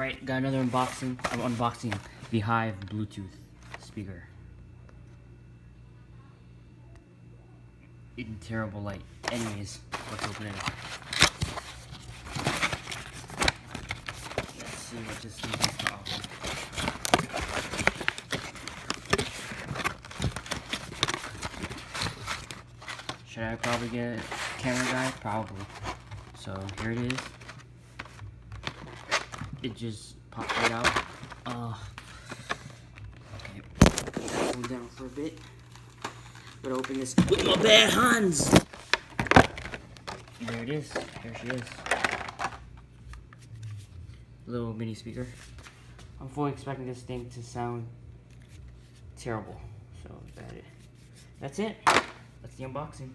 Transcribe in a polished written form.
Alright, got another unboxing. I'm unboxing the Hive Bluetooth speaker. In terrible light. Anyways, let's open it up. Let's see what this thing has to offer. Should I probably get a camera guy? Probably. So here it is. It just popped right out. Okay, put that one down for a bit. Gonna open this with my bare hands. There it is. There she is. Little mini speaker. I'm fully expecting this thing to sound terrible. So that's it. That's the unboxing.